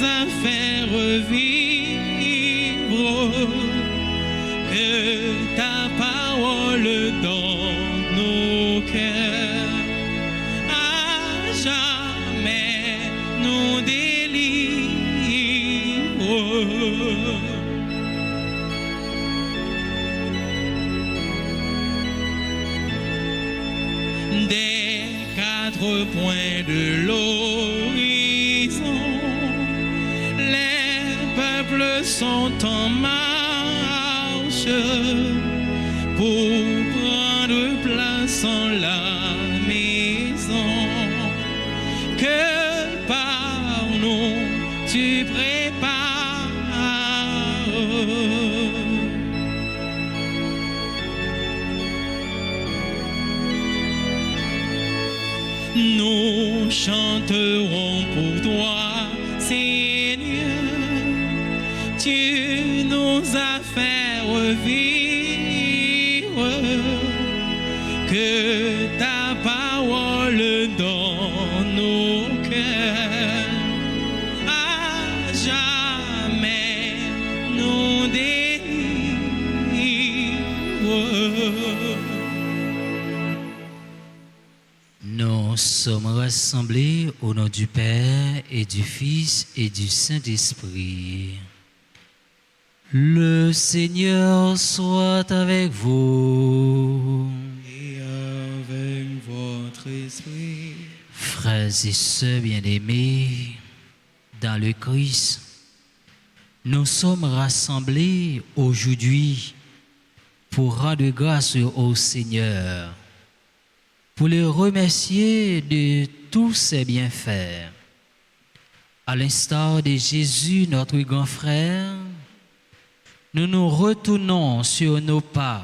a fait revivre, que ta parole dans nos cœurs à jamais nous délivre. Des quatre points de l'horizon, les peuples sont en marche pour prendre place en la maison que par nous tu prépares. Nous chanterons pour toi, Seigneur, tu nous as fait revivre, que ta parole dans nos cœurs à jamais nous délivre. Nous sommes rassemblés au nom du Père et du Fils et du Saint-Esprit. Le Seigneur soit avec vous. Et avec votre esprit. Frères et sœurs bien-aimés, dans le Christ, nous sommes rassemblés aujourd'hui pour rendre grâce au Seigneur, pour le remercier de tous ses bienfaits. À l'instar de Jésus, notre grand frère, nous nous retournons sur nos pas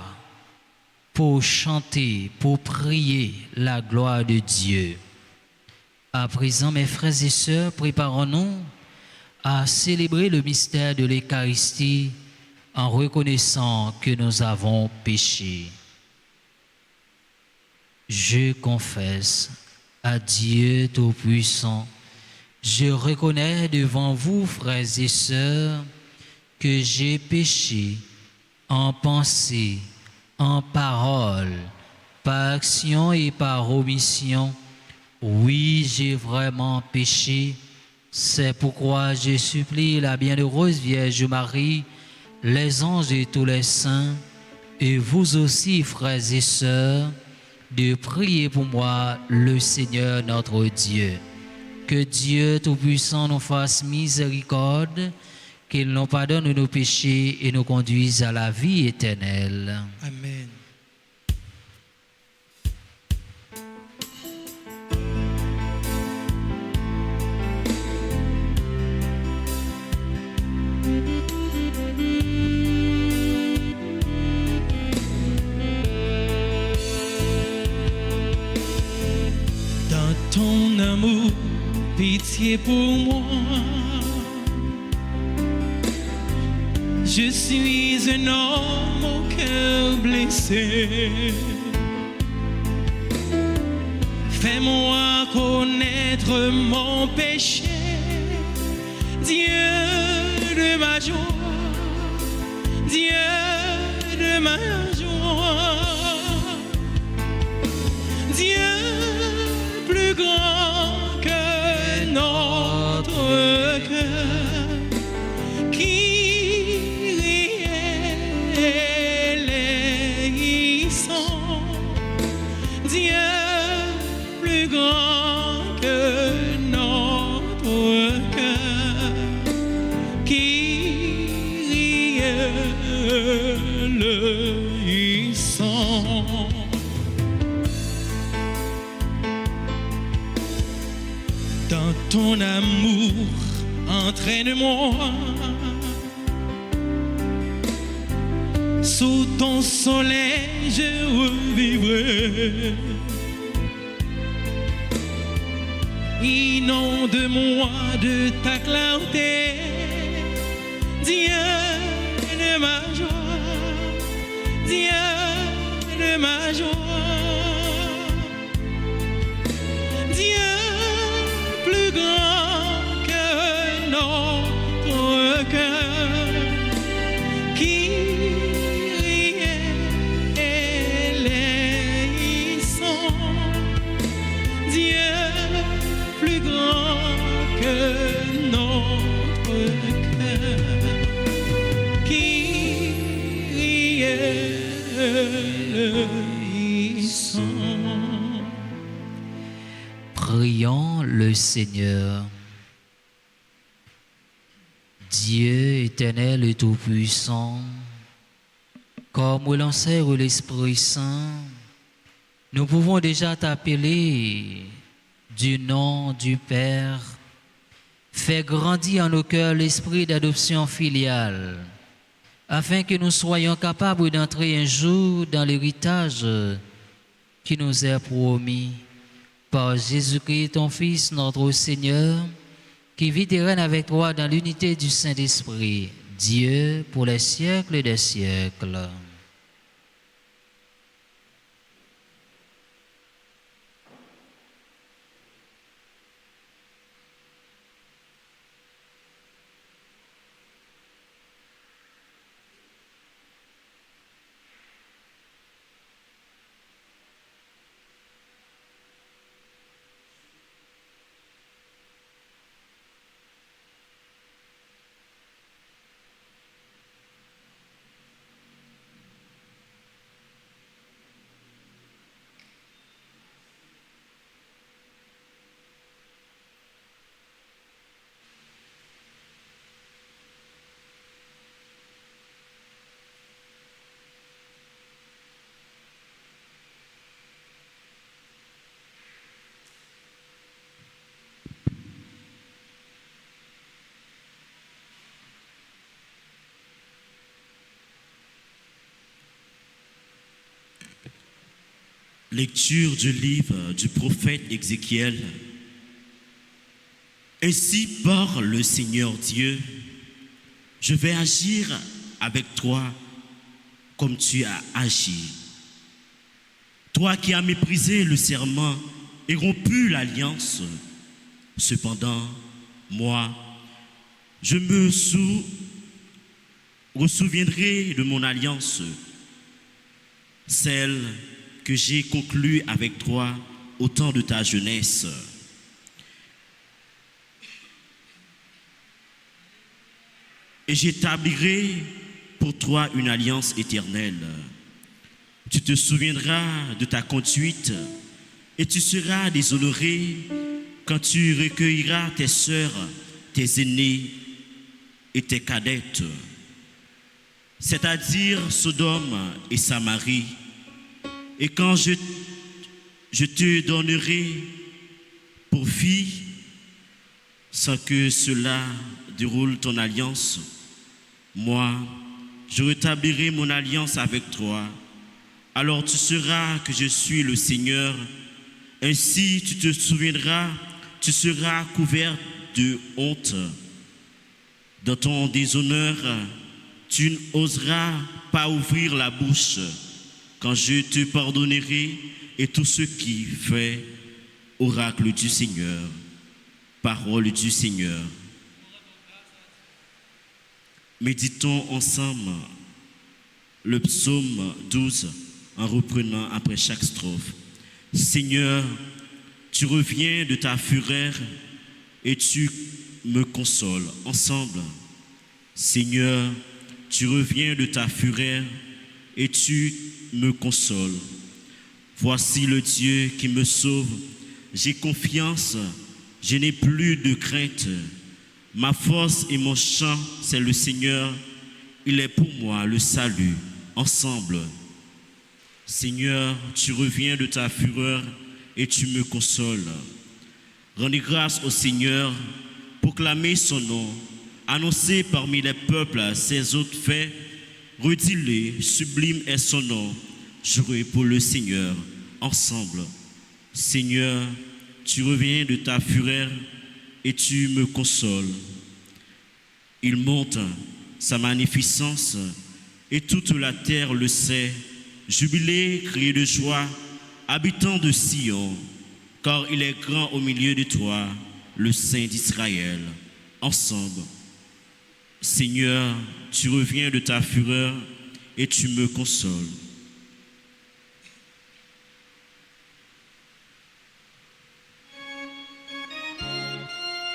pour chanter, pour prier la gloire de Dieu. À présent, mes frères et sœurs, préparons-nous à célébrer le mystère de l'Eucharistie en reconnaissant que nous avons péché. Je confesse à Dieu Tout-Puissant, je reconnais devant vous, frères et sœurs, que j'ai péché en pensée, en parole, par action et par omission. Oui, j'ai vraiment péché. C'est pourquoi je supplie la bienheureuse Vierge Marie, les anges et tous les saints, et vous aussi, frères et sœurs, de prier pour moi, le Seigneur notre Dieu. Que Dieu Tout-Puissant nous fasse miséricorde, qu'il nous pardonne nos péchés et nous conduise à la vie éternelle. Amen. Ton amour, pitié pour moi. Je suis un homme au cœur blessé. Fais-moi connaître mon péché, Dieu de ma joie, Dieu de ma joie, Dieu plus grand que notre cœur, qui réélissant, Dieu plus grand que notre cœur, qui réélissant. Dans ton amour, entraîne-moi. Sous ton soleil, je revivrai. Inonde-moi de ta clarté, Dieu de ma joie, Dieu de ma joie, Dieu plus grand que notre Dieu plus grand que notre cœur, qui réjouissons. Prions le Seigneur. Dieu éternel et tout-puissant, comme l'enseigne l'Esprit Saint, nous pouvons déjà t'appeler du nom du Père. Fais grandir en nos cœurs l'esprit d'adoption filiale, afin que nous soyons capables d'entrer un jour dans l'héritage qui nous est promis par Jésus-Christ, ton Fils, notre Seigneur, qui vit et règne avec toi dans l'unité du Saint-Esprit, Dieu pour les siècles des siècles. Lecture du livre du prophète Ézéchiel. Ainsi parle le Seigneur Dieu, je vais agir avec toi comme tu as agi. Toi qui as méprisé le serment et rompu l'alliance, cependant, moi, je me ressouviendrai de mon alliance, celle que j'ai conclue avec toi au temps de ta jeunesse. Et j'établirai pour toi une alliance éternelle. Tu te souviendras de ta conduite et tu seras déshonoré quand tu recueilleras tes sœurs, tes aînés et tes cadettes, c'est-à-dire Sodome et Samarie. Et quand je te donnerai pour fille, sans que cela déroule ton alliance, moi, je rétablirai mon alliance avec toi. Alors tu sauras que je suis le Seigneur. Ainsi tu te souviendras, tu seras couvert de honte. Dans ton déshonneur, tu n'oseras pas ouvrir la bouche quand je te pardonnerai et tout ce qui fait oracle du Seigneur, parole du Seigneur. Méditons ensemble le psaume 12 en reprenant après chaque strophe. Seigneur, tu reviens de ta fureur et tu me consoles. Ensemble. Seigneur, tu reviens de ta fureur et tu me consoles. Voici le Dieu qui me sauve. J'ai confiance, je n'ai plus de crainte. Ma force et mon chant, c'est le Seigneur. Il est pour moi le salut. Ensemble. Seigneur, tu reviens de ta fureur et tu me consoles. Rendez grâce au Seigneur, proclamez son nom, annoncez parmi les peuples ses autres faits, redis-les, sublime est son nom. Jouez pour le Seigneur, ensemble. Seigneur, tu reviens de ta fureur et tu me consoles. Il monte sa magnificence et toute la terre le sait. Jubilez, criez de joie, habitants de Sion, car il est grand au milieu de toi, le Saint d'Israël. Ensemble. Seigneur, tu reviens de ta fureur et tu me consoles.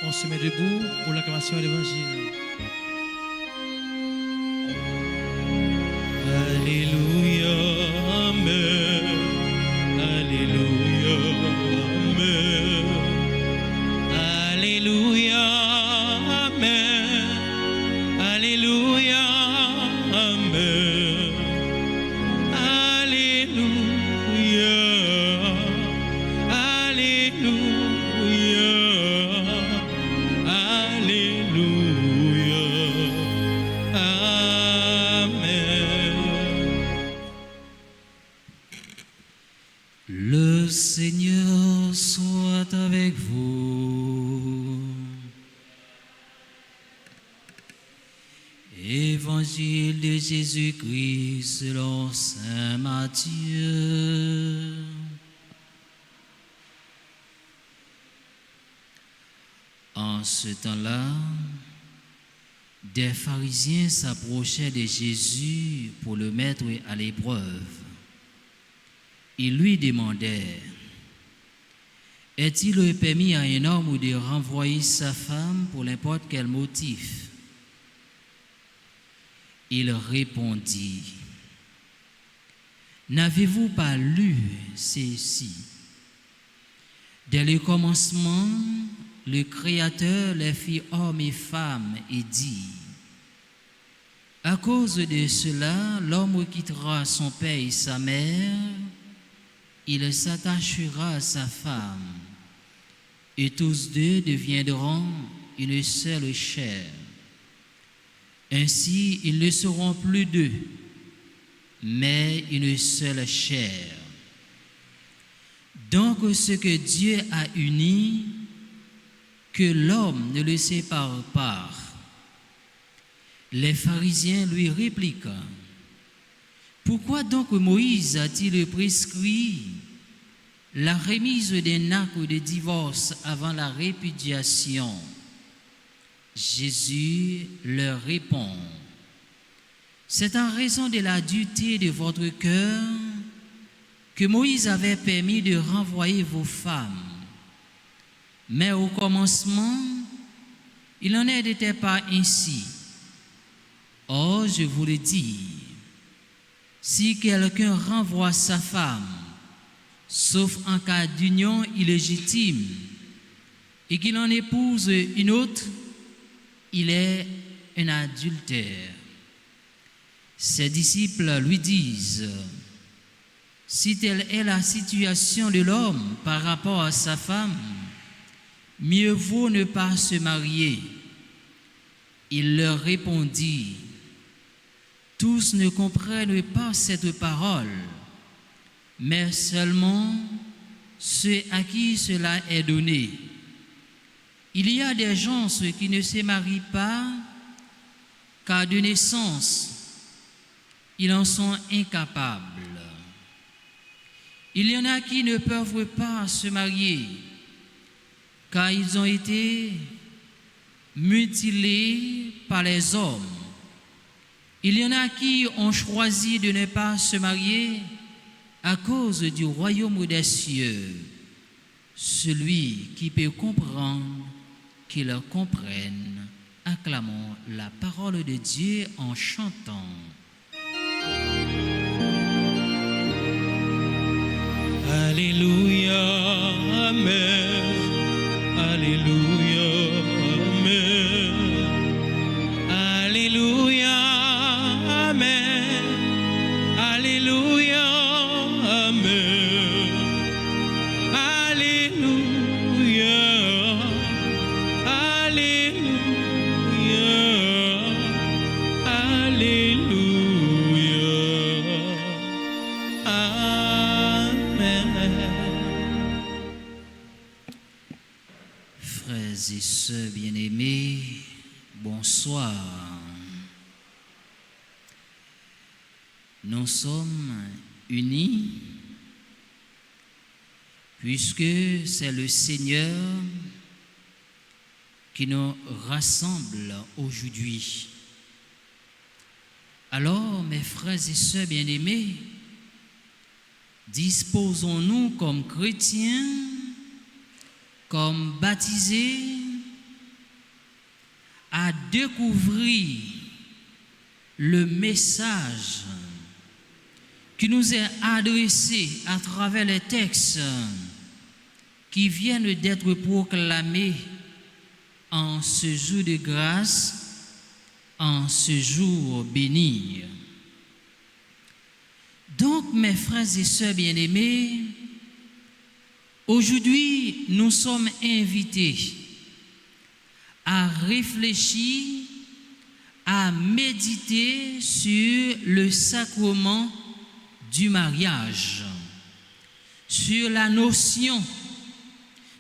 qu'on se met debout pour l'acclamation de l'évangile. Alléluia, Amen. Alléluia, Amen. Alléluia, Amen. Alléluia, Amen. Alléluia, Alléluia, Alléluia, Amen. Le Seigneur soit avec vous. Évangile de Jésus-Christ selon saint Matthieu. En ce temps-là, des pharisiens s'approchaient de Jésus pour le mettre à l'épreuve. Ils lui demandèrent: est-il permis à un homme de renvoyer sa femme pour n'importe quel motif? Il répondit: n'avez-vous pas lu ceci? Dès le commencement, le Créateur les fit hommes et femmes et dit: à cause de cela, l'homme quittera son père et sa mère, il s'attachera à sa femme, et tous deux deviendront une seule chair. Ainsi, ils ne seront plus deux, mais une seule chair. Donc, ce que Dieu a uni, que l'homme ne le sépare pas. Les pharisiens lui répliquent: pourquoi donc Moïse a-t-il prescrit la remise d'un acte de divorce avant la répudiation? Jésus leur répond: c'est en raison de la dureté de votre cœur que Moïse avait permis de renvoyer vos femmes. Mais au commencement, il n'en était pas ainsi. Or, je vous le dis, si quelqu'un renvoie sa femme, sauf en cas d'union illégitime, et qu'il en épouse une autre, il est un adultère. Ses disciples lui disent: si telle est la situation de l'homme par rapport à sa femme, mieux vaut ne pas se marier. Il leur répondit: tous ne comprennent pas cette parole, mais seulement ceux à qui cela est donné. Il y a des gens qui ne se marient pas, car de naissance, ils en sont incapables. Il y en a qui ne peuvent pas se marier, car ils ont été mutilés par les hommes. Il y en a qui ont choisi de ne pas se marier à cause du royaume des cieux. Celui qui peut comprendre, qu'il comprenne. Acclamons la parole de Dieu en chantant. Alléluia, Amen. Alléluia, Amen. Alléluia, Amen. Alléluia, Amen. Alléluia, Alléluia, Alléluia, Amen. Frères et sœurs bien-aimés, bonsoir. Nous sommes unis puisque c'est le Seigneur qui nous rassemble aujourd'hui. Alors, mes frères et sœurs bien-aimés, disposons-nous comme chrétiens, comme baptisés, à découvrir le message qui nous est adressé à travers les textes qui viennent d'être proclamés en ce jour de grâce, en ce jour béni. Donc, mes frères et sœurs bien-aimés, aujourd'hui, nous sommes invités à réfléchir, à méditer sur le sacrement du mariage, sur la notion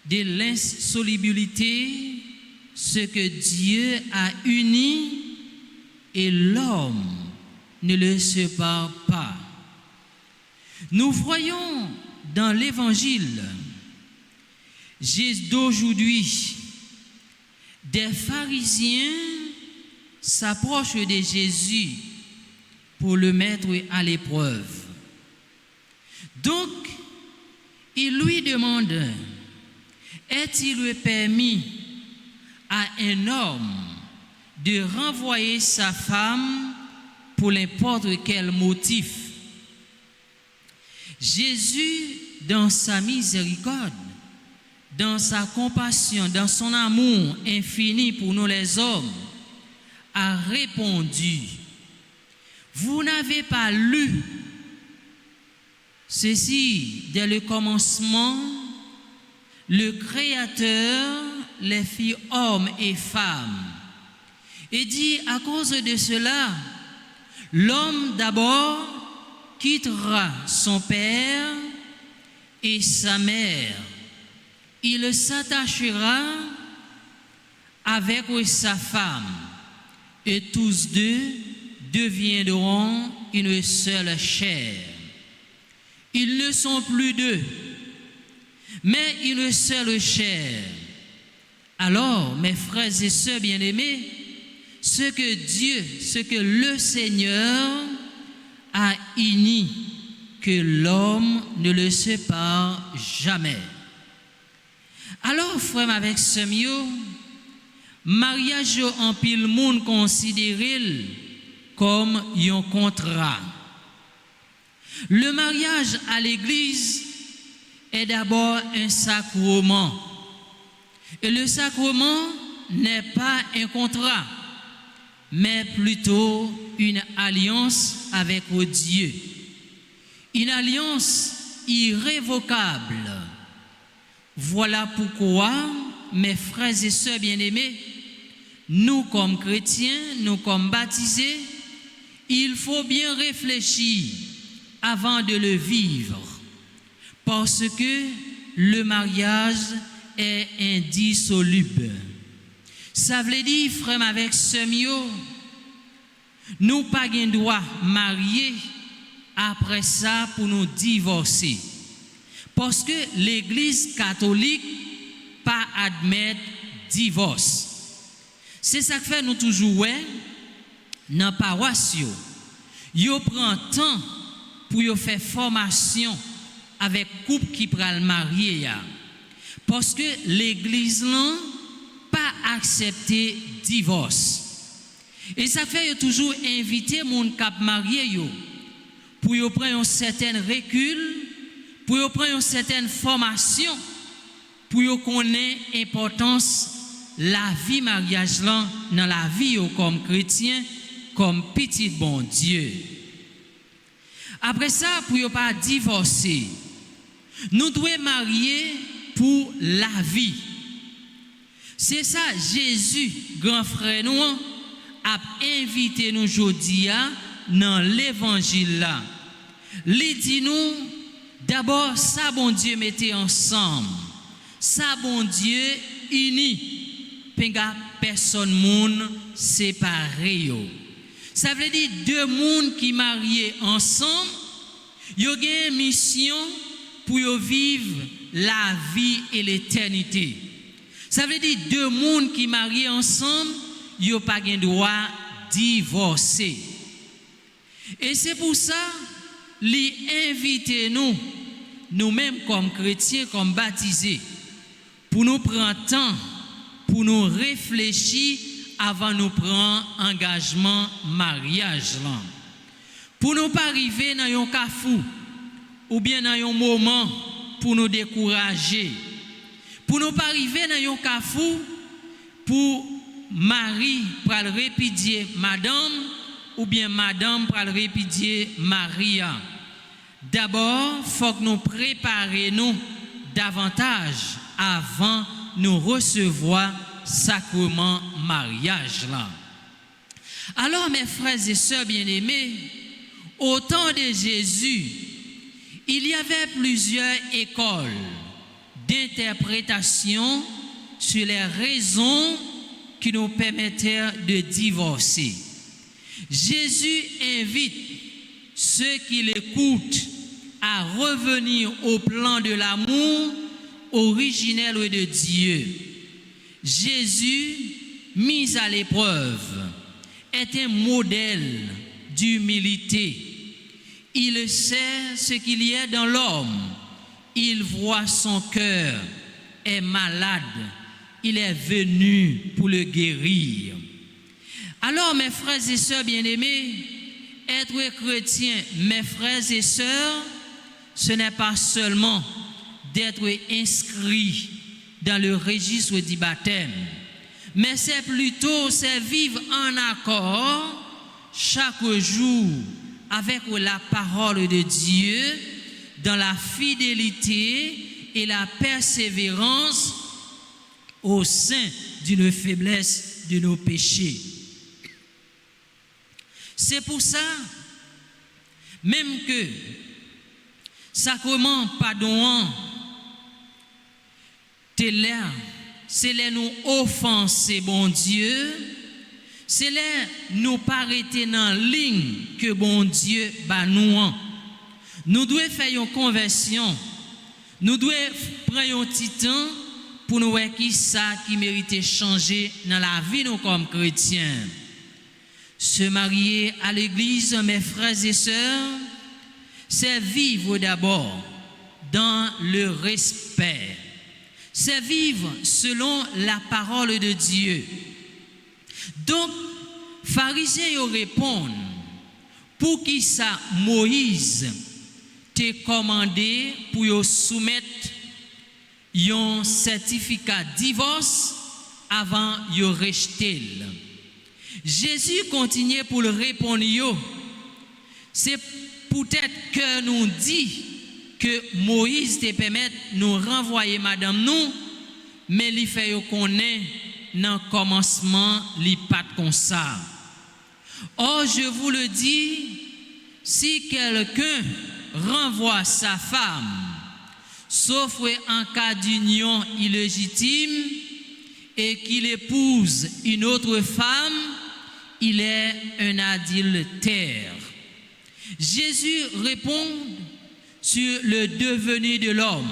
de l'insolubilité, ce que Dieu a uni et l'homme ne le sépare pas. Nous voyons dans l'évangile d'aujourd'hui des pharisiens s'approchent de Jésus pour le mettre à l'épreuve. Donc, ils lui demandent, est-il permis à un homme de renvoyer sa femme pour n'importe quel motif? Jésus, dans sa miséricorde, dans sa compassion, dans son amour infini pour nous les hommes, a répondu, vous n'avez pas lu ceci dès le commencement, le Créateur les fit hommes et femmes, et dit à cause de cela, l'homme d'abord quittera son père et sa mère, il s'attachera avec sa femme, et tous deux deviendront une seule chair. Ils ne sont plus deux, mais une seule chair. Alors, mes frères et sœurs bien-aimés, ce que le Seigneur a uni, que l'homme ne le sépare jamais. Alors, frère avec sœur, mariage en pile monde considéré comme un contrat. Le mariage à l'église est d'abord un sacrement. Et le sacrement n'est pas un contrat, mais plutôt une alliance avec Dieu. Une alliance irrévocable. Voilà pourquoi, mes frères et sœurs bien-aimés, nous comme chrétiens, nous comme baptisés, il faut bien réfléchir avant de le vivre, parce que le mariage est indissoluble. Ça veut dire, frère avec sœur, nous pas gain droit marier après ça pour nous divorcer, parce que l'Église catholique pas admettre divorce. C'est ça que fait nous toujours dans paroisse yo prend temps pour yo faire formation avec couple qui pral marier ya, parce que l'église n'a pas accepté divorce. Et ça fait yo toujours inviter moun k'ap marié yo pour yo prendre un certain recul, pour yo prendre une certaine formation, pour yo connaître l'importance la vie mariage là dans la vie comme chrétien, comme petit bon Dieu. Après ça, pour ne pas divorcer, nous devons marier pour la vie. C'est ça, Jésus, grand frère nous, a invité nous aujourd'hui dans l'évangile là. Il dit nous, d'abord, ça bon Dieu mettait ensemble, ça bon Dieu uni. Penga personne moun séparé yo. Ça veut dire deux moun qui mariés ensemble, yo gen mission pour yo vivre la vie et l'éternité. Ça veut dire deux moun qui mariés ensemble, yo pas gen droit divorcer. Et c'est pour ça li invite nous-mêmes comme chrétiens, comme baptisés, pour nous prendre temps pour nous réfléchir avant nous prendre engagement mariage là. Pour nous pas arriver dans un cafou ou bien dans un moment pour nous décourager. Pour nous pas arriver dans un cafou pour mari pour le répudier madame ou bien madame pour le répudier Maria. D'abord, faut que nous préparions davantage avant nous recevoir sacrement mariage là. Alors mes frères et sœurs bien-aimés, au temps de Jésus, il y avait plusieurs écoles d'interprétation sur les raisons qui nous permettaient de divorcer. Jésus invite ceux qui l'écoutent à revenir au plan de l'amour originel de Dieu. Jésus, mis à l'épreuve, est un modèle d'humilité. Il sait ce qu'il y a dans l'homme. Il voit son cœur est malade. Il est venu pour le guérir. Alors, mes frères et sœurs bien-aimés, être chrétien, mes frères et sœurs, ce n'est pas seulement d'être inscrit dans le registre du baptême, mais c'est plutôt vivre en accord chaque jour avec la parole de Dieu dans la fidélité et la persévérance au sein d'une faiblesse de nos péchés. C'est pour ça, même que sacrement pardon, c'est là nous offenser bon Dieu, c'est là nous pas arrêter dans ligne que bon Dieu bat nous. Nous devons faire une conversion, nous devons prendre un petit temps pour nous voir qui ça qui mérite changer dans la vie nous comme chrétiens. Se marier à l'église, mes frères et sœurs, c'est vivre d'abord dans le respect. C'est vivre selon la parole de Dieu. Donc, pharisiens répondent, pour qui ça Moïse t'a commandé pour soumettre un certificat de divorce avant de rejeter. Jésus continue pour le répondre. C'est peut-être que nous dit que Moïse te permet de nous renvoyer madame nous, mais il fait qu'on est dans le commencement, il pas comme ça. Or, je vous le dis, si quelqu'un renvoie sa femme, sauf en cas d'union illégitime, et qu'il épouse une autre femme, il est un adultère. Jésus répond sur le devenir de l'homme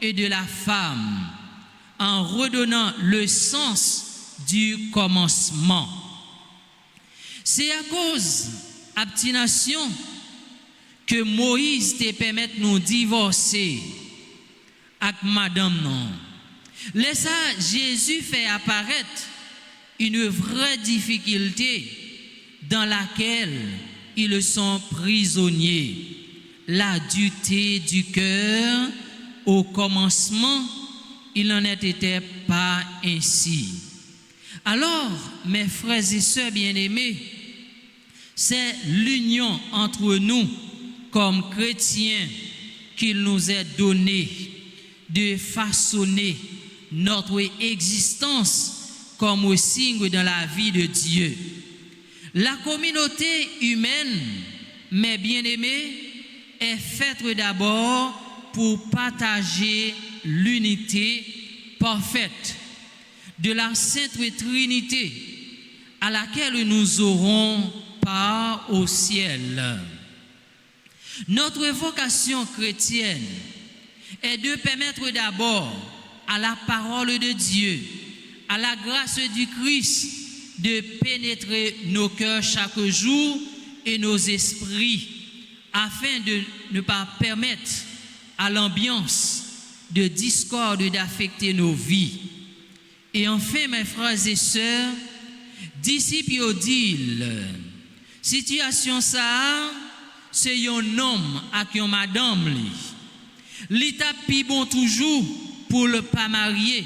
et de la femme en redonnant le sens du commencement. C'est à cause d'abstination que Moïse te permet de nous divorcer avec madame non. Laisse ça, Jésus fait apparaître une vraie difficulté dans laquelle ils sont prisonniers. La dureté du cœur, au commencement, il n'en était pas ainsi. Alors, mes frères et sœurs bien-aimés, c'est l'union entre nous comme chrétiens qu'il nous est donné de façonner notre existence comme signe dans la vie de Dieu. La communauté humaine, mes bien-aimés, est faite d'abord pour partager l'unité parfaite de la Sainte Trinité à laquelle nous aurons part au ciel. Notre vocation chrétienne est de permettre d'abord à la parole de Dieu, à la grâce du Christ, de pénétrer nos cœurs chaque jour et nos esprits, afin de ne pas permettre à l'ambiance de discorde d'affecter nos vies. Et enfin, mes frères et sœurs, disciples ont dit, situation ça, c'est un homme avec une madame. L'état plus bon toujours pour le pas marier,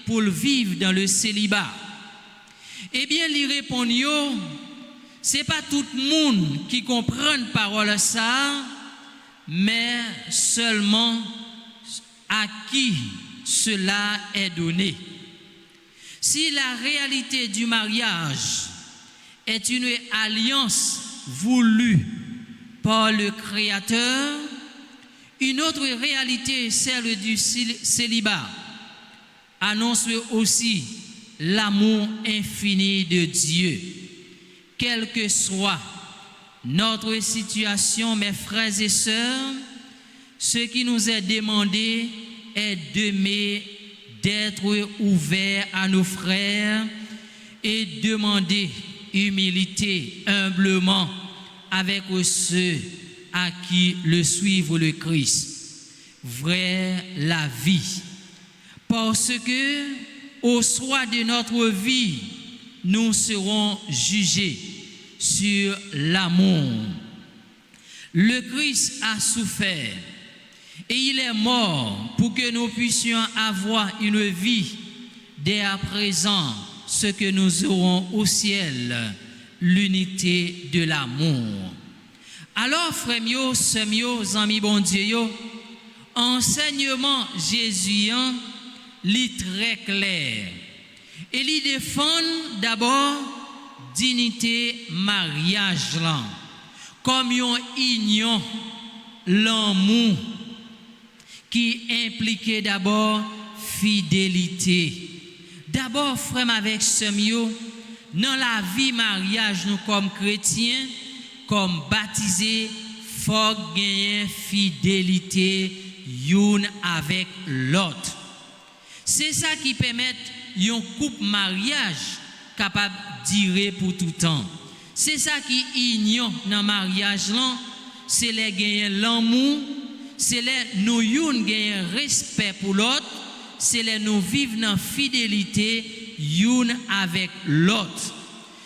pour le vivre dans le célibat. Eh bien, il répond, ce n'est pas tout le monde qui comprend la parole ça, mais seulement à qui cela est donné. Si la réalité du mariage est une alliance voulue par le Créateur, une autre réalité, celle du célibat, annonce aussi l'amour infini de Dieu. Quelle que soit notre situation, mes frères et sœurs, ce qui nous est demandé est d'être ouverts à nos frères et demander humilité, humblement, avec ceux à qui le suivre le Christ. Vrai la vie. Parce que, au soir de notre vie, nous serons jugés sur l'amour. Le Christ a souffert et il est mort pour que nous puissions avoir une vie dès à présent, ce que nous aurons au ciel, l'unité de l'amour. Alors, frères mieux, sœurs mieux, amis bon Dieu, enseignement Jésus est très clair. Et il défend d'abord dignité mariage là, comme une union, l'amour qui impliquait d'abord fidélité. D'abord, frère avec ce mieux, dans la vie mariage, nous comme chrétiens, comme baptisés, faut gagner fidélité l'une avec l'autre. C'est ça qui permet un couple mariage capable de durer pour tout temps. C'est ça qui union dans le mariage là, c'est les gagner l'amour, c'est les nous gagner respect pour l'autre, c'est les nous vivre dans fidélité l'une avec l'autre.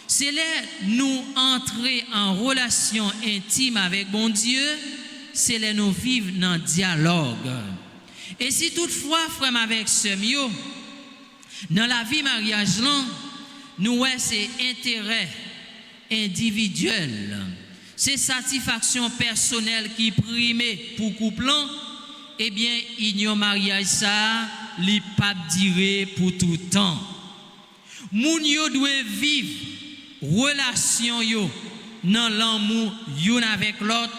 C'est les nous entrer en relation intime avec bon Dieu, c'est les nous vivre dans dialogue. Et si toutefois, frère avec ce mieux, dans la vie mariage là, nous c'est intérêt individuel, c'est satisfaction personnelle qui prime pour couple, eh bien, union mariage ça, li pas durer pour tout temps. Moun yo doit vivre relation yo dans l'amour yon avec l'autre,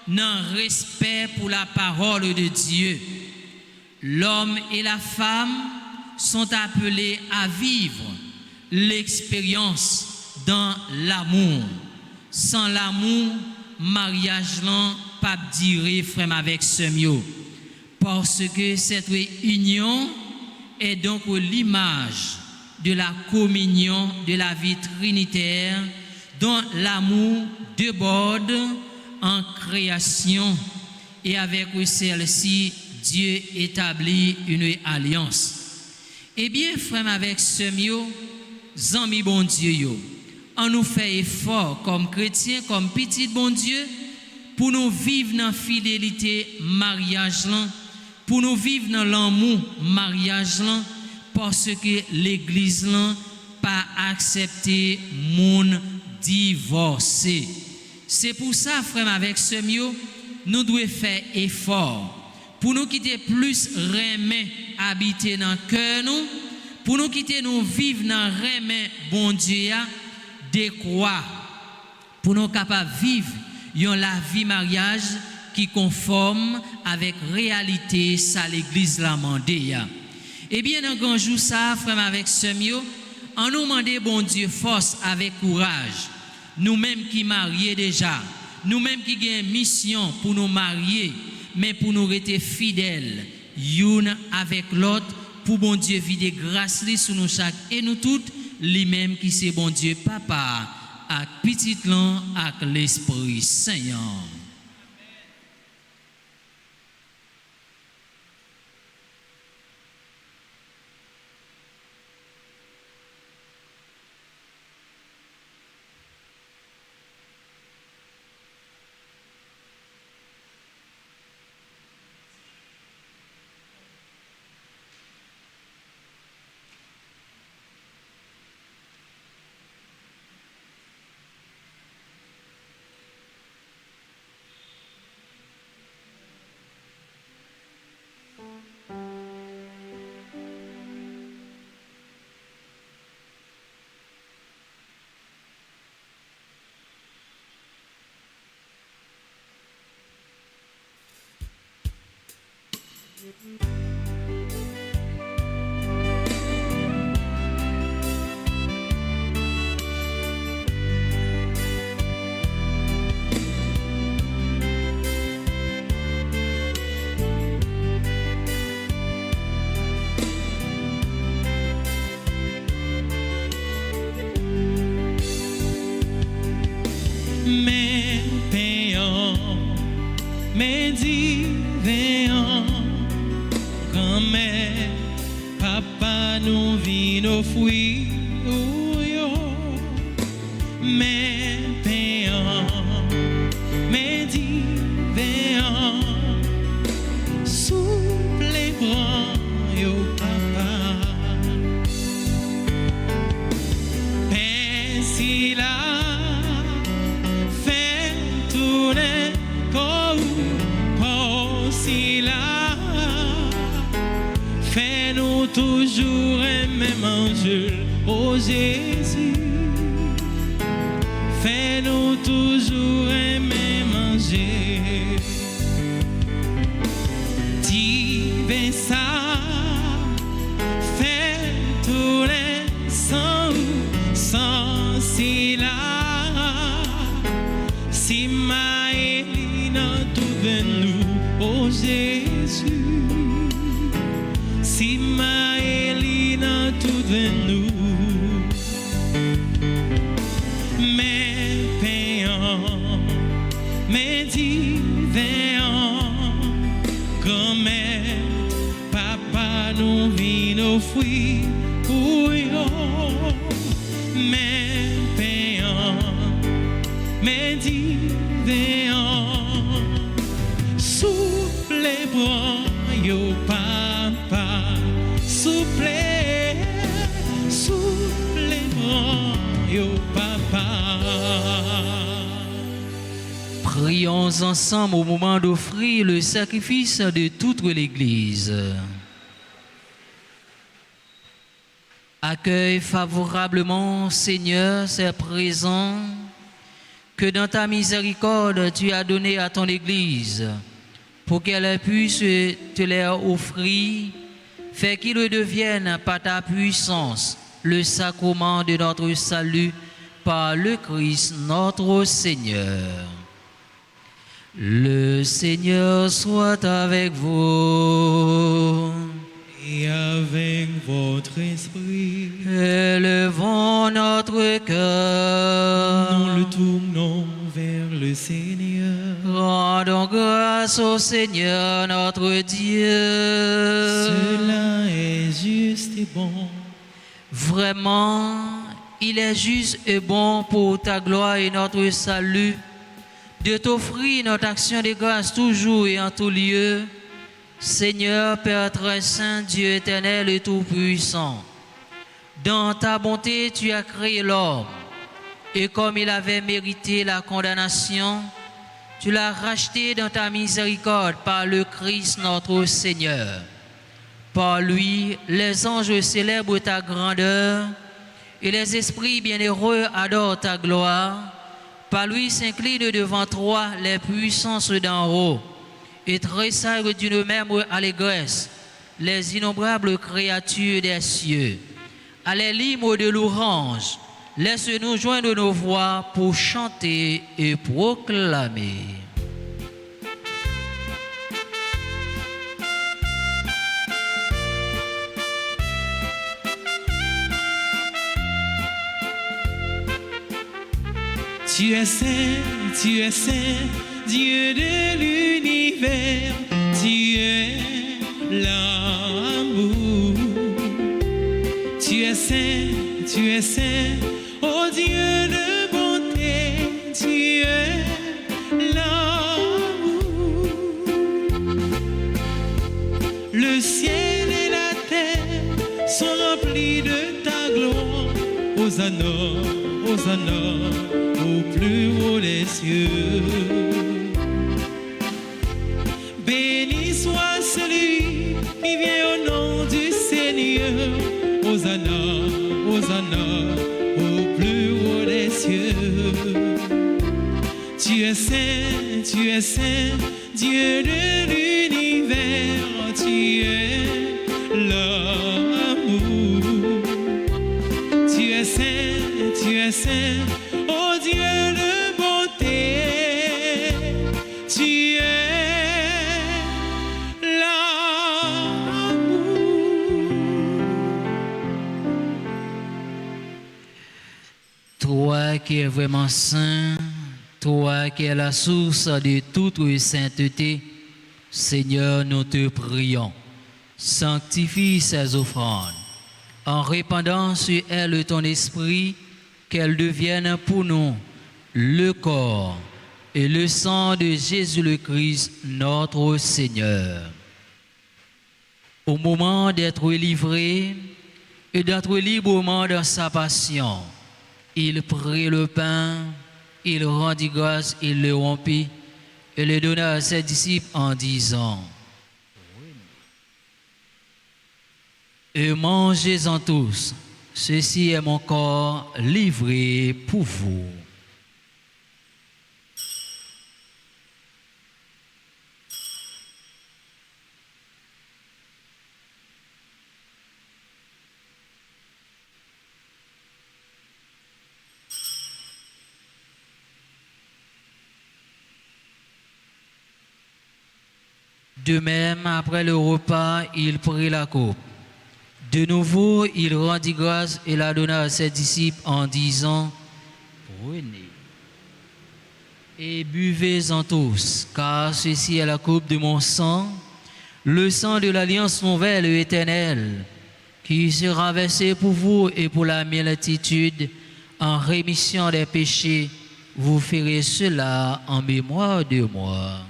dans respect pour la parole de Dieu. L'homme et la femme sont appelés à vivre l'expérience dans l'amour. Sans l'amour, mariage là pas durer frère avec ce mieux. Parce que cette union est donc l'image de la communion de la vie trinitaire dont l'amour déborde en création et avec celle-ci Dieu établit une alliance. Eh bien, frère, avec ce mieux, amis bon Dieu, on nous fait effort comme chrétiens, comme petit bon Dieu, pour nous vivre dans la fidélité mariage là, pour nous vivre dans l'amour mariage là, parce que l'église là pas accepté moun divorcé. C'est pour ça, frère, avec ce mieux, nous devons faire effort pour nous quitter plus remet habiter dans le cœur nous, pour nous quitter nous vivre dans remet bon Dieu de quoi, pour nous capables vivre la vie mariage qui conforme avec réalité ça l'église l'a mandé. Eh bien dans grand jour ça frère avec ce mieux, on nous demande bon Dieu force avec courage. Nous-mêmes qui mariés déjà, nous-mêmes qui avons mission pour nous marier, mais pour nous rester fidèles, l'une avec l'autre, pour bon Dieu vider grâce sur nous chaque et nous toutes, lui-même qui c'est bon Dieu papa, avec petit l'an, avec l'Esprit Saint. mes payants, mes divins, grand-mère, papa nous vit nos fruits, mes payants, mes divins, souple les bras, yo papa, pensi là. Fais-nous toujours aimer manger, oh Jésus. Fais-nous toujours aimer manger. Divin ça, fais tous les sans si là. Si ma Elina tout de nous, oh Jésus. Si ma Elina tout de nous, mes payants, mes divins, grand-mère, papa nous vit nos fruits, mes payants, mes divins, souple les bras, yo papa. Souple les bras, yo papa. Prions ensemble au moment d'offrir le sacrifice de toute l'Église. Accueille favorablement, Seigneur, ces présents que dans ta miséricorde tu as donné à ton Église pour qu'elle puisse te les offrir. Fais qu'il devienne par ta puissance le sacrement de notre salut par le Christ notre Seigneur. Le Seigneur soit avec vous. Et avec votre esprit. Élevons notre cœur. Nous le tournons vers le Seigneur. Rendons grâce au Seigneur notre Dieu. Cela est juste et bon. Vraiment, il est juste et bon pour ta gloire et notre salut de t'offrir notre action de grâce toujours et en tout lieu. Seigneur, Père très saint, Dieu éternel et tout-puissant, dans ta bonté, tu as créé l'homme, et comme il avait mérité la condamnation, tu l'as racheté dans ta miséricorde par le Christ notre Seigneur. Par lui, les anges célèbrent ta grandeur, et les esprits bienheureux adorent ta gloire. Par lui s'inclinent devant toi les puissances d'en haut, et tressaillent d'une même allégresse les innombrables créatures des cieux. À les l'hymne de l'orange, laisse-nous joindre nos voix pour chanter et proclamer. Tu es saint, Dieu de l'univers, tu es l'amour. Tu es saint, oh Dieu de bonté, tu es l'amour. Le ciel et la terre sont remplis de ta gloire. Hosanna, Hosanna, au plus haut des cieux. Béni soit celui qui vient au nom du Seigneur. Hosanna, Hosanna, au plus haut des cieux. Tu es saint, Dieu de l'univers, tu tu es l'amour. Tu es saint, oh Dieu de bonté. Tu es l'amour. Toi qui es vraiment saint, toi qui es la source de toute sainteté, Seigneur, nous te prions. Sanctifie ces offrandes, en répandant sur elles ton esprit, qu'elles deviennent pour nous le corps et le sang de Jésus le Christ, notre Seigneur. Au moment d'être livré et d'être librement dans sa passion, il prit le pain, il rendit grâce, il le rompit et le donna à ses disciples en disant: et mangez-en tous, ceci est mon corps livré pour vous. De même, après le repas, il prit la coupe. De nouveau, il rendit grâce et la donna à ses disciples en disant: prenez et buvez-en tous, car ceci est la coupe de mon sang, le sang de l'alliance nouvelle et éternelle, qui sera versé pour vous et pour la multitude en rémission des péchés. Vous ferez cela en mémoire de moi.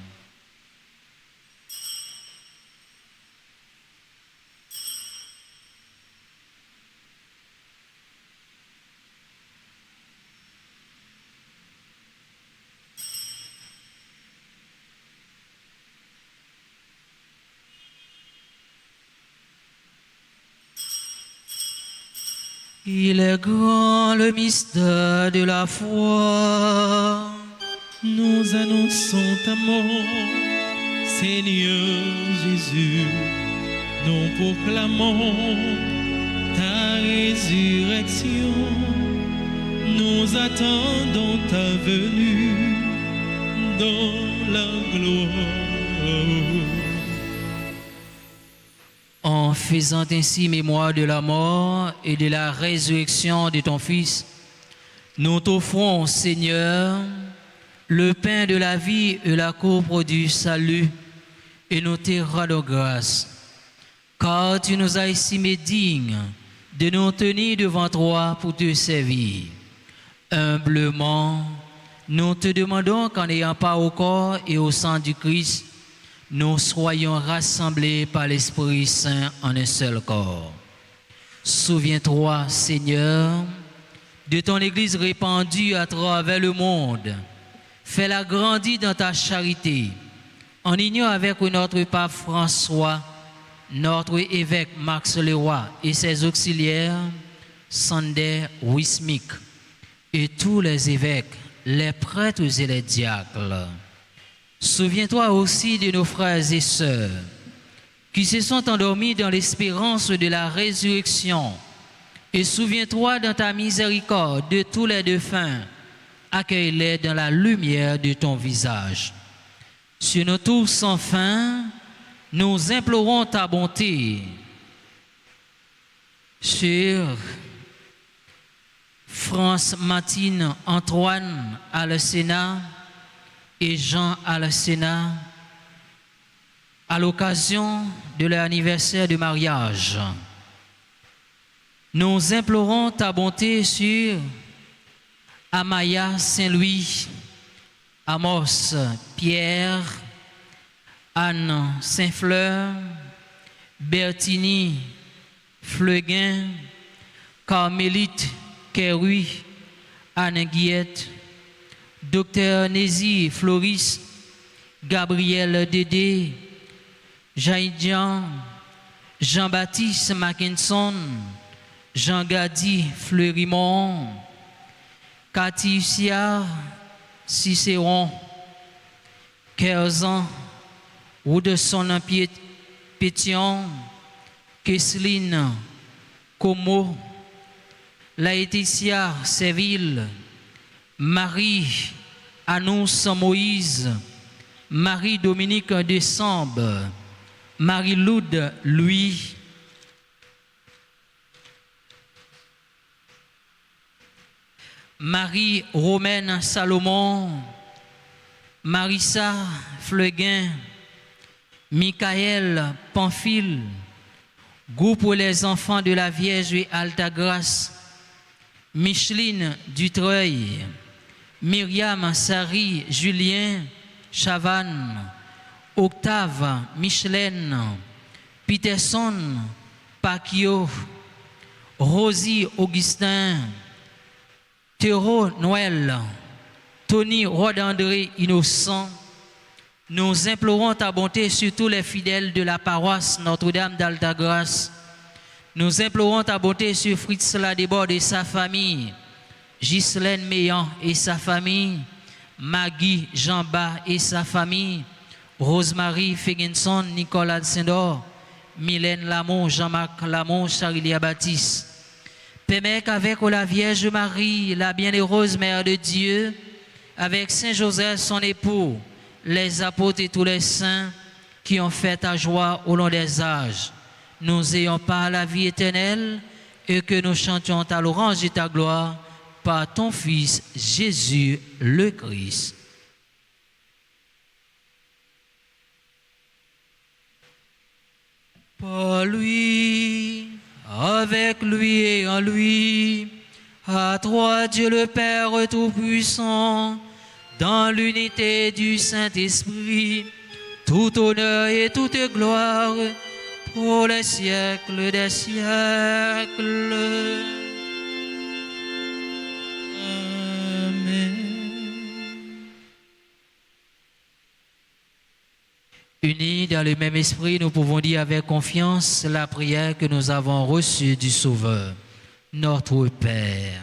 Il est grand le mystère de la foi. Nous annonçons ta mort, Seigneur Jésus. Nous proclamons ta résurrection. Nous attendons ta venue dans la gloire. En faisant ainsi mémoire de la mort et de la résurrection de ton Fils, nous t'offrons, Seigneur, le pain de la vie et la coupe du salut, et nous te rendons grâce, car tu nous as estimés dignes de nous tenir devant toi pour te servir. Humblement, nous te demandons qu'en ayant part au corps et au sang du Christ, nous soyons rassemblés par l'Esprit Saint en un seul corps. Souviens-toi, Seigneur, de ton Église répandue à travers le monde. Fais-la grandir dans ta charité, en union avec notre pape François, notre évêque Max Leroy et ses auxiliaires, Sander Wismik, et tous les évêques, les prêtres et les diacres. Souviens-toi aussi de nos frères et sœurs qui se sont endormis dans l'espérance de la résurrection. Et souviens-toi dans ta miséricorde de tous les défunts. Accueille-les dans la lumière de ton visage. Sur nous tous sans fin, nous implorons ta bonté. Sur France Martine Antoine à le Sénat et Jean à le Sénat, à l'occasion de leur anniversaire de mariage. Nous implorons ta bonté sur Amaya Saint-Louis, Amos Pierre, Anne Saint-Fleur, Bertini Fleuguin, Carmélite Kerui, Anne Guillette, Docteur Nézi Floris, Gabriel Dédé, Jaïdian, Jean-Baptiste Mackinson, Jean Gadi Fleurimont, Katissia Cicéron, Kerzan, Woodson Piet, Pétion, Kesseline, Como, Laetitia Séville, Marie Annonce Moïse, Marie-Dominique Décembre, Marie-Loude Louis, Marie-Romaine Salomon, Marissa Fleguin, Michael Pamphile, Groupe pour les enfants de la Vierge et Alta Grâce, Micheline Dutreuil, Myriam Sari Julien Chavannes, Octave Michelène, Peterson Pacquiao, Rosie Augustin, Théo Noël, Tony Rodandré Innocent, nous implorons ta bonté sur tous les fidèles de la paroisse Notre-Dame d'Alta-Grâce. Nous implorons ta bonté sur Fritz Ladebord et sa famille, Ghislaine Meillan et sa famille, Maggie Jean-Bas et sa famille, Rosemary Feginson, Nicolas Sendor, Mylène Lamont, Jean-Marc Lamont, Charilia Baptiste. Permets qu'avec la Vierge Marie, la bienheureuse Mère de Dieu, avec Saint Joseph, son époux, les apôtres et tous les saints qui ont fait ta joie au long des âges, nous ayons pas la vie éternelle et que nous chantions ta louange et ta gloire par ton Fils Jésus le Christ. Par lui, avec lui et en lui, à toi Dieu le Père Tout-Puissant, dans l'unité du Saint-Esprit, tout honneur et toute gloire pour les siècles des siècles. Amen. Unis dans le même esprit, nous pouvons dire avec confiance la prière que nous avons reçue du Sauveur. Notre Père,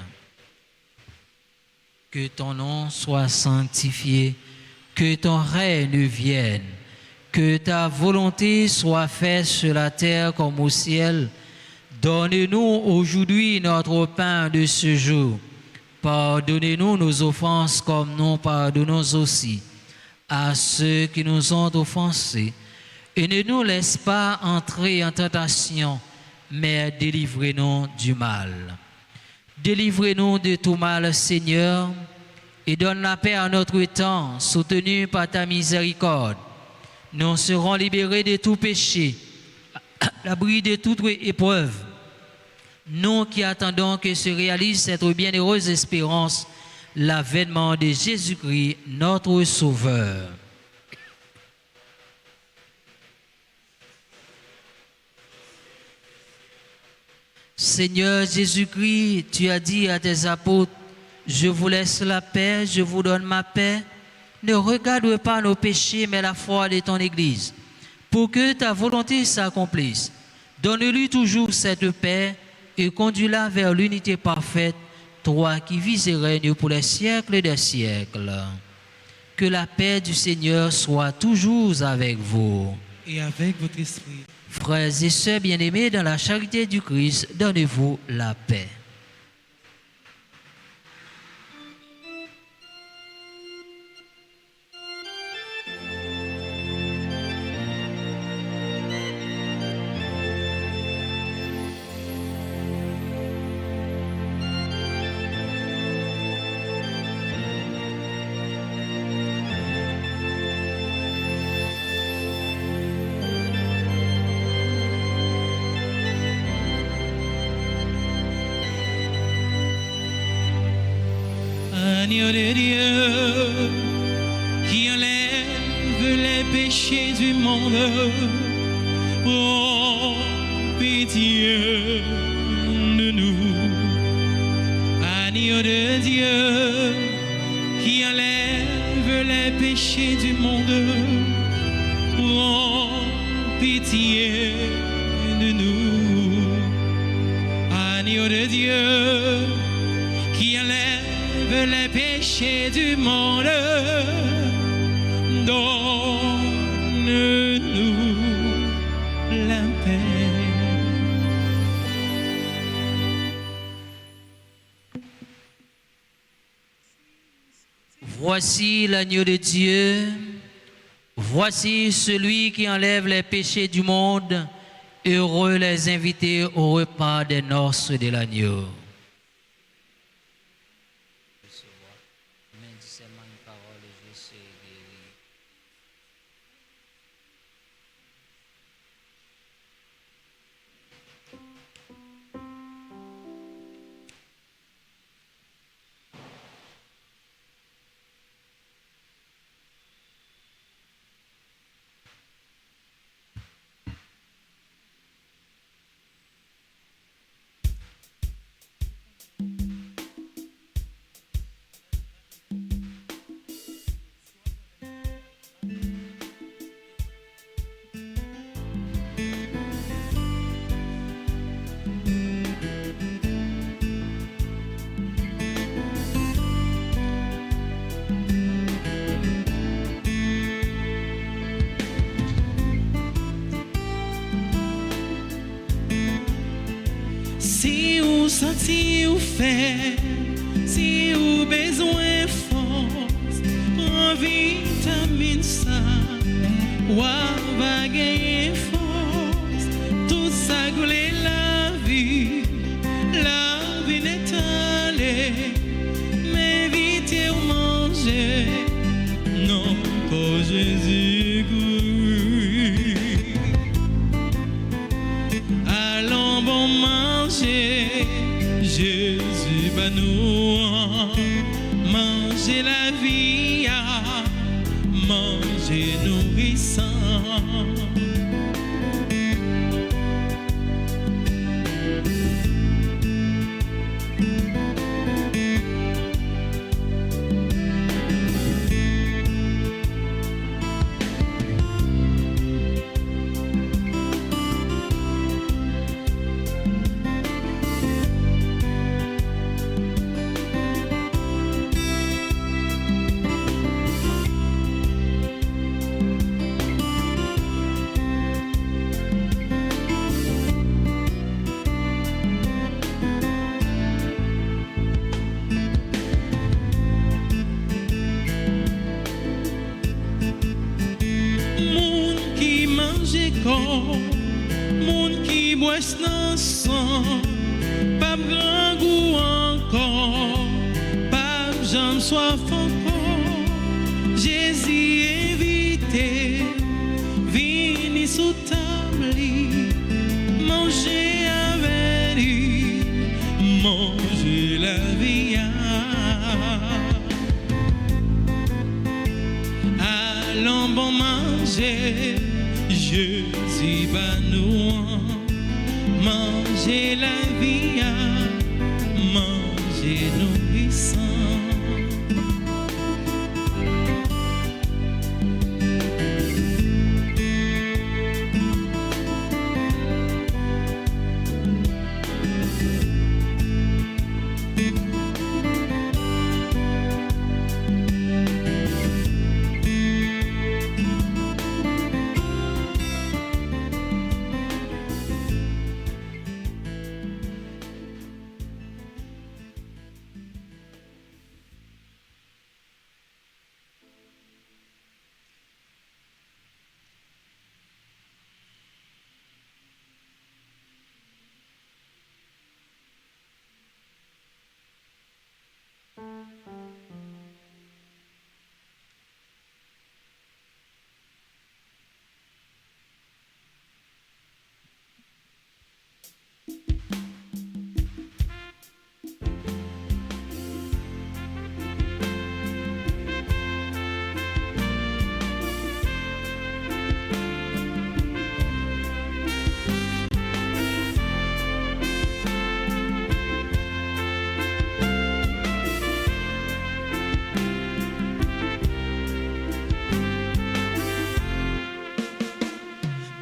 que ton nom soit sanctifié, que ton règne vienne, que ta volonté soit faite sur la terre comme au ciel. Donne-nous aujourd'hui notre pain de ce jour. Pardonnez-nous nos offenses comme nous pardonnons aussi à ceux qui nous ont offensés. Et ne nous laisse pas entrer en tentation, mais délivrez-nous du mal. Délivrez-nous de tout mal, Seigneur, et donne la paix à notre temps, soutenu par ta miséricorde. Nous serons libérés de tout péché, à l'abri de toute épreuve. Nous qui attendons que se réalise cette bienheureuse espérance, l'avènement de Jésus-Christ, notre Sauveur. Seigneur Jésus-Christ, tu as dit à tes apôtres, je vous laisse la paix, je vous donne ma paix. Ne regarde pas nos péchés, mais la foi de ton Église, pour que ta volonté s'accomplisse. Donne-lui toujours cette paix et conduis-la vers l'unité parfaite, toi qui vis et règnes pour les siècles des siècles. Que la paix du Seigneur soit toujours avec vous. Et avec votre esprit. Frères et sœurs bien-aimés, dans la charité du Christ, donnez-vous la paix. Agneau de Dieu qui enlève les péchés du monde, prends pitié de nous. Agneau de Dieu qui enlève les péchés du monde, prends pitié de nous. Agneau de Dieu qui enlève les péchés du monde, donne-nous Voici l'agneau de Dieu. Voici celui qui enlève les péchés du monde. Heureux les invités au repas des noces de l'agneau. Si vous sentez ou fait, si vous besoin force, prends vitamine ça, ou va gagner force, tout ça goulé la vie n'est allée, mais vite ou manger, non pas Jésus goût. Allons bon manger, Jésus va nous manger la vie, manger nourrissant. Moun qui boit nan sang, pas grand goût encore, pas j'en soif encore. Jésus invité, vini sous table, manger avec lui, manger la vie. Allons bon manger. Jésus va nous manger la vie, manger nourrissant.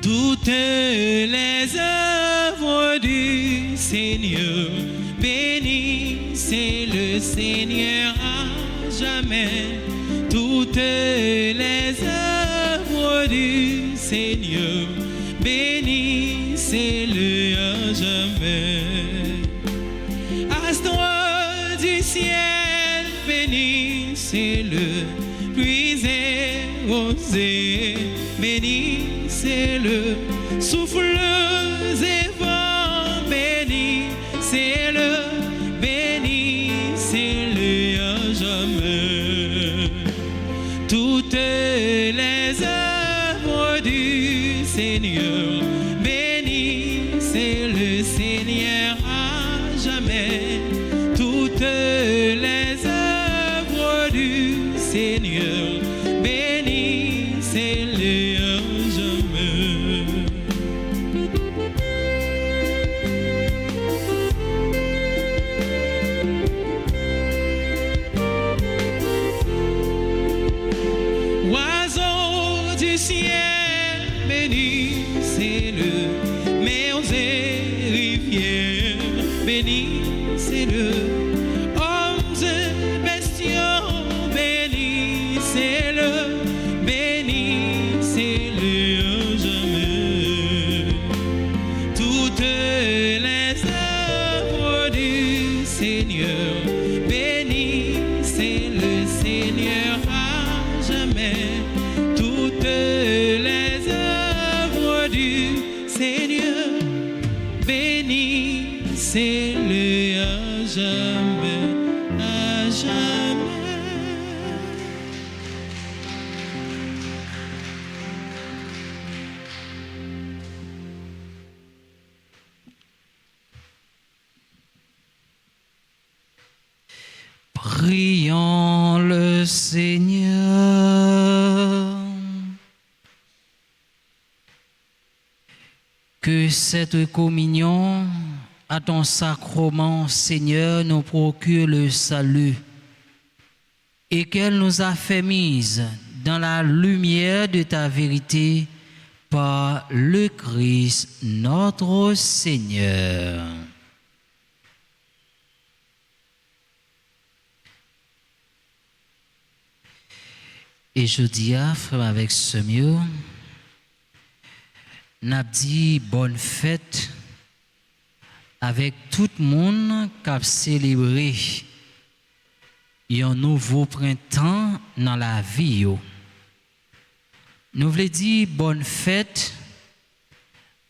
Toutes les œuvres du Seigneur, bénissez le Seigneur à jamais. Toutes les œuvres du Seigneur, bénissez-le à jamais. Astre du ciel, béni, c'est le puiser osé, béni, c'est le souffle et vent, béni, c'est le béni, c'est le à jamais. Toutes les œuvres du Seigneur, béni, c'est le Seigneur à jamais. Toutes les œuvres du Seigneur, béni, c'est le à jamais. Oiseaux du ciel, béni, c'est le mer et rivières, béni, c'est le hommes et bestiaux, béni, c'est le béni, c'est le à jamais. Toutes les œuvres du Seigneur, béni, c'est le Seigneur à jamais. Toutes les œuvres du Seigneur, béni, c'est le à jamais, à jamais. Prions le Seigneur. Que cette communion à ton sacrement, Seigneur, nous procure le salut et qu'elle nous affermisse dans la lumière de ta vérité par le Christ notre Seigneur. Et je dis à frère avec ce mieux, n'a dit bonne fête avec tout le monde qui a célébré un nouveau printemps dans la vie. Nous voulons dire bonne fête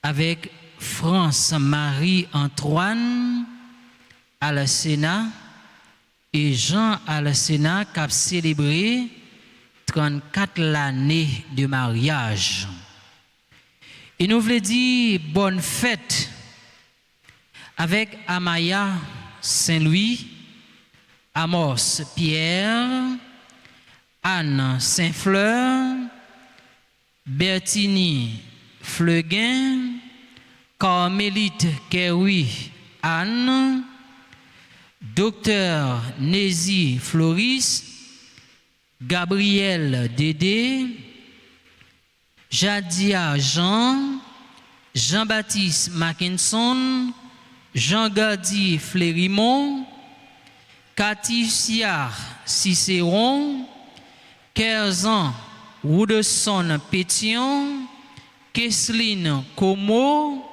avec France Marie-Antoine à la Sénat et Jean à la Sénat qui a célébré 34 l'année de mariage. Et nous voulons dire bonne fête avec Amaya Saint-Louis, Amos Pierre, Anne Saint-Fleur, Bertini Fleuguin, Carmélite Kerwi Anne, Docteur Nézi Floris, Gabriel Dédé, Jadia Jean, Jean-Baptiste Mackinson, Jean-Gardi Flérimont, Caticia Cicéron, Kerzan Woodson Pétion, Kesseline Como,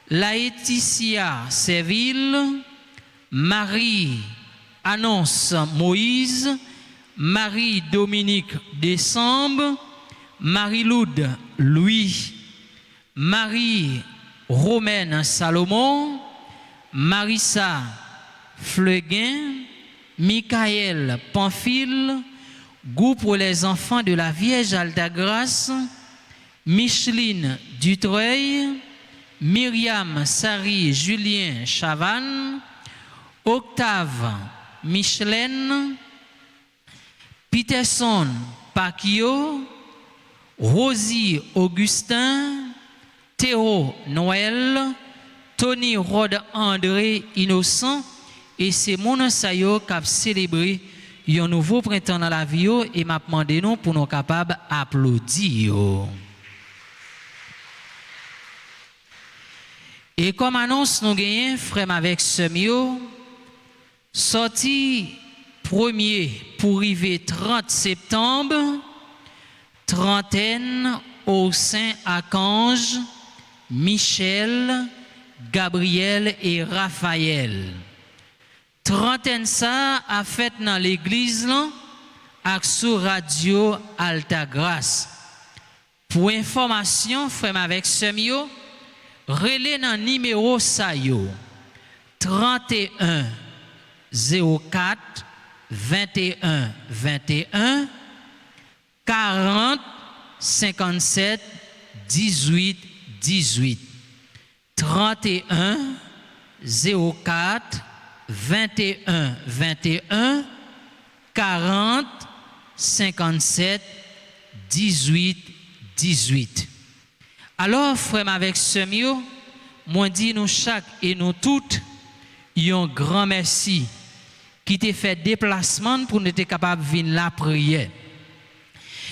Laetitia Séville, Marie Annonce Moïse, Marie-Dominique Décembre, Marie-Loude Louis, Marie-Romaine Salomon, Marissa Fleuguin, Michael Pamphile, Goût pour les enfants de la Vierge Altagrace, Micheline Dutreuil, Myriam Sari Julien Chavannes, Octave Michelaine, Peterson Pacquiao, Rosie Augustin, Théo Noël, Tony Rod André Innocent, et c'est mon sayo qui a célébré un nouveau printemps dans la vie et m'a demandé nous pour nous capables d'applaudir. Et comme annonce nous gagnons frère avec Semio, sorti 1er pour arriver 30 septembre, trentaine au Saint-Archange, Michel, Gabriel et Raphaël. Trentaine ça a fait dans l'église là ak sur radio Alta Grace. Pour information, frère avec semio, relais dans numéro ça yo 31 04 21 21 40 57 18 18 31 04 21 21 40 57 18 18. Alors, frère avec semio, moi dis nous chaque et nous toutes, un grand merci qui t'a fait déplacement pour nous être capable de venir la prière.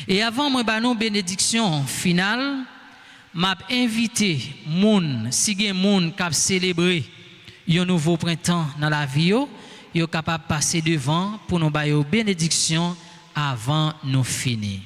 Et avant moi ba nous bénédiction finale, m'a invité moun si gen moun qui célébrer un nouveau printemps dans la vie yo capable passer devant pour nous ba yo bénédiction avant nous finir.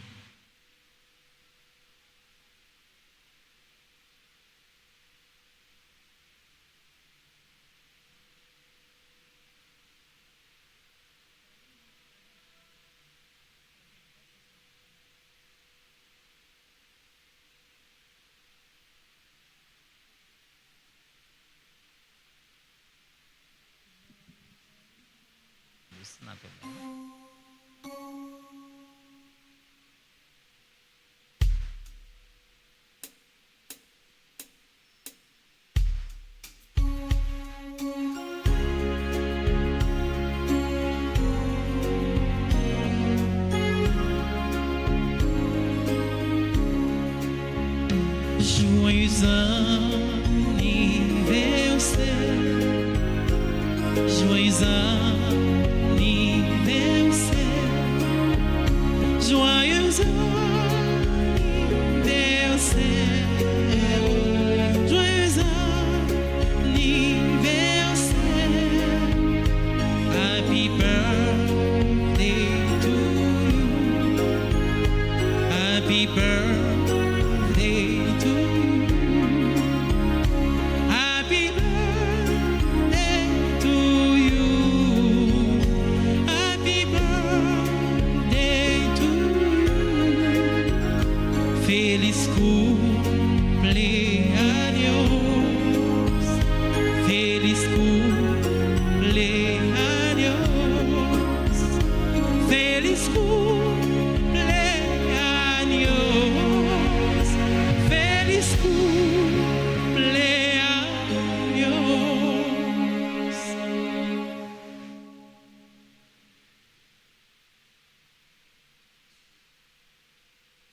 Joyeux anniversaire, joyeux anniversaire, joyeux anniversaire, joyeux anniversaire, happy birthday to you, happy birthday to you. Happy birthday to you. Happy birthday to you. Feliz cumpleaños. Feliz cumpleaños. Feliz cumpleaños. Feliz cumpleaños.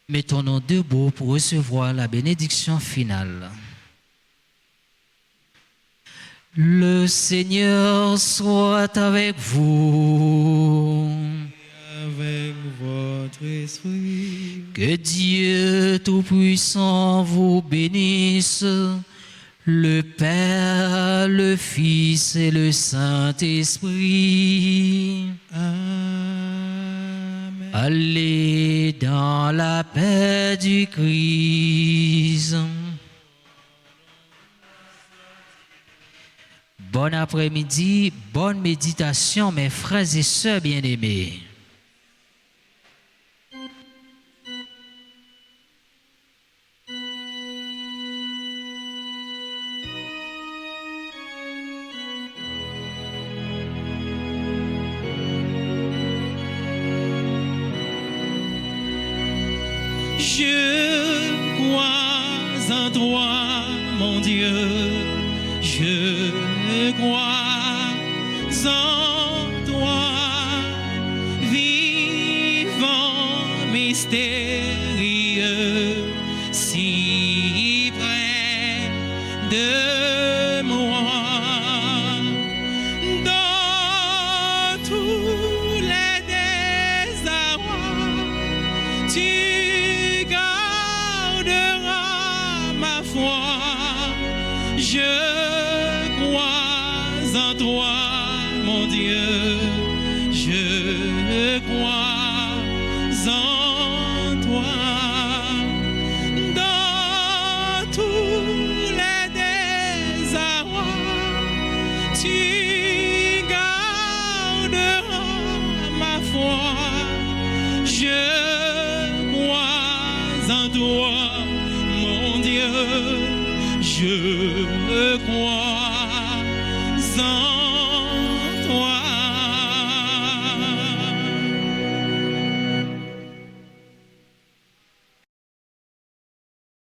Mettons-nous debout pour recevoir la bénédiction finale. Le Seigneur soit avec vous. Avec votre esprit. Que Dieu Tout-Puissant vous bénisse, le Père, le Fils et le Saint-Esprit. Amen. Allez dans la paix du Christ. Bon après-midi, bonne méditation, mes frères et sœurs bien-aimés. Je crois en toi, mon Dieu. Je crois en toi, vivant mystérieux, si près de moi. Dans tous les désarrois, tu garderas ma foi. Je crois en toi, mon Dieu. Je crois en toi. Dans tous les désarrois, tu garderas je me crois en